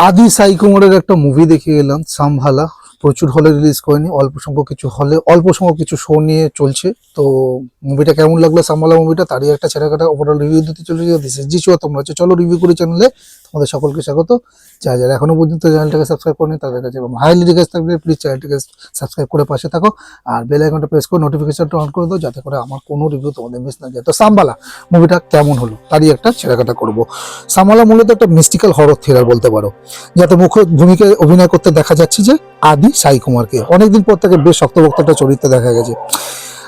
আদি সাই কুমারের একটা মুভি দেখে গেলাম, সামভালা। প্রচুর হলে রিলিজ করেনি, অল্প সংখ্যক কিছু শো নিয়ে চলছে। তো মুভিটা কেমন লাগলো সামভালা মুভিটা, তারই একটা ছেড়াকাটা ওভারঅল রিভিউ দিতে চলে দিয়েছে। তোমরা হচ্ছে চলো রিভিউ করি চ্যানেলে। তোমাদের সকলকে স্বাগত। যারা এখনো পর্যন্ত চ্যানেলটাকে সাবস্ক্রাইব করেনি তাদের কাছে হাইলি রিকোয়েস্ট থাকবে, প্লিজ চ্যানেলটাকে সাবস্ক্রাইব করে পাশে থাকো আর বেল আইকনটা প্রেস করে নোটিফিকেশনটা অন করে দাও, যাতে করে আমার কোনো রিভিউ তোমাদের মিস না যায়। তো সামভালা মুভিটা কেমন হলো তারই একটা ছেড়াকাটা করবো। সামভালা মূলত একটা মিস্টিক্যাল হরর থ্রিলার বলতে পারো, যাতে মুখ্য ভূমিকায় অভিনয় করতে দেখা যাচ্ছে যে আদি সাই কুমারকে। অনেকদিন পর তাকে বেশ শক্তভক্ত একটা চরিত্রে দেখা গেছে।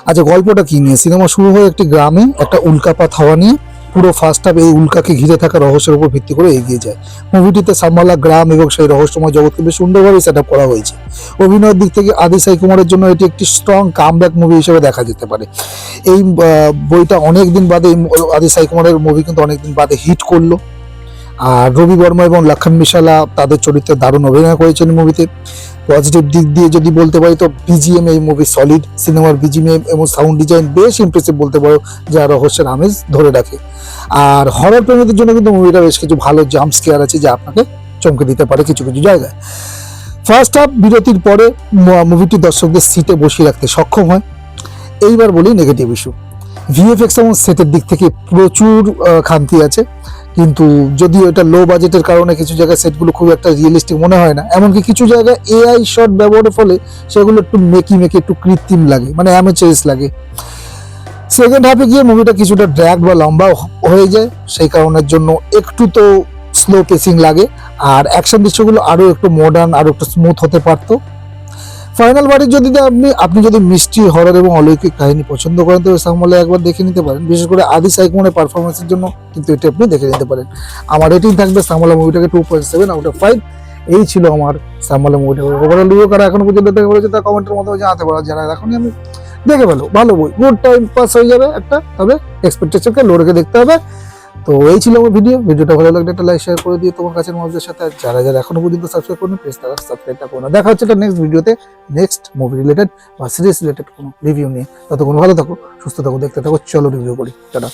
আচ্ছা, গল্পটা কি নিয়ে? সিনেমা শুরু হয় একটি গ্রামে একটা উল্কাপাত হওয়া নিয়ে। পুরো ফার্স্ট হাফ এই উল্কাকে ঘিরে থাকা রহস্যের উপর ভিত্তি করে এগিয়ে যায়। মুভিটিতে সামভালা গ্রাম এবং সেই রহস্যময় জগৎকে বেশ সুন্দরভাবে সেট আপ করা হয়েছে। অভিনয়ের দিক থেকে আদি সাই কুমারের জন্য এটি একটি স্ট্রং কামব্যাক মুভি হিসেবে দেখা যেতে পারে। এই বইটা অনেকদিন বাদে, আদি সাই কুমারের মুভি কিন্তু অনেকদিন বাদে হিট করলো। আর রবি বর্মা এবং লক্ষণ মিশালা তাদের চরিত্রে দারুণ অভিনয় করেছেন মুভিতে। পজিটিভ দিক দিয়ে যদি বলতে পারি তো বিজিএম এই মুভি সলিড। সিনেমার বিজিএম এবং সাউন্ড ডিজাইন বেশ ইমপ্রেসিভ বলতে পারো, যা রহস্যের আমেজ ধরে রাখে। আর হরর প্রেমীদের জন্য কিন্তু মুভিটা বেশ কিছু ভালো জাম্প স্কেয়ার আছে, যা আপনাকে চমকে দিতে পারে কিছু কিছু জায়গায়। ফার্স্ট হাফ বিরতির পরে মুভিটি দর্শকদের সিটে বসিয়ে রাখতে সক্ষম হয়। এইবার বলি নেগেটিভ ইস্যু। ভিএফএক্স এবং সেটের দিক থেকে প্রচুর খামতি আছে, কিন্তু যদিও এটা লো বাজেটের কারণে কিছু জায়গায় সেটগুলো খুব একটা রিয়েলিস্টিক মনে হয় না। এমনকি কিছু জায়গায় এআই শট ব্যবহারের ফলে সেগুলো একটু মেকি একটু কৃত্রিম লাগে, মানে অ্যামেচারিস লাগে। সেকেন্ড হাফে গিয়ে মুভিটা কিছুটা ড্র্যাগ বা লম্বা হয়ে যায়, সেই কারণের জন্য একটু তো স্লো পেসিং লাগে। আর অ্যাকশন দৃশ্যগুলো আরও একটু মডার্ন, আরও একটু স্মুথ হতে পারতো। ফাইনাল বারে যদি আপনি যদি মিষ্টি হরর এবং অলৌকিক কাহিনী পছন্দ করেন তবে সামভালা একবার দেখে নিতে পারেন। বিশেষ করে আদি সাই কুমারের পারফরমেন্সের জন্য কিন্তু এটা আপনি দেখে নিতে পারেন। আমার রেটিং থাকবে সামভালা মুভিটাকে 2.7/5। এই ছিল আমার সামভালা মুভিটা ওভারঅল রিভিউ। কারা এখনো পর্যন্ত দেখে বলেছে তার কমেন্টের মাধ্যমে জানাতে পারো। যারা এখনই আমি দেখে ফেলো, ভালো বই, গুড টাইম পাস হয়ে যাবে একটা। তবে এক্সপেকটেশনকে লো রেখে দেখতে হবে। তো এই ছিল আমার ভিডিওটা ভালো লাগলে একটা লাইক শেয়ার করে দিয়ে তোমার কাছের মানুষদের সাথে। যারা এখনো পর্যন্ত সাবস্ক্রাইব করেনি প্লিজ তারা সাবস্ক্রাইবটা করো না। দেখা হচ্ছে একটা নেক্সট ভিডিওতে, নেক্সট মুভি রিলেটেড বা সিরিজ রিলেটেড কোনো রিভিউ নিয়ে। ততক্ষণ ভালো থাকো, সুস্থ থাকো, দেখতে থাকো। চলো রিভিউ করি। টাটা।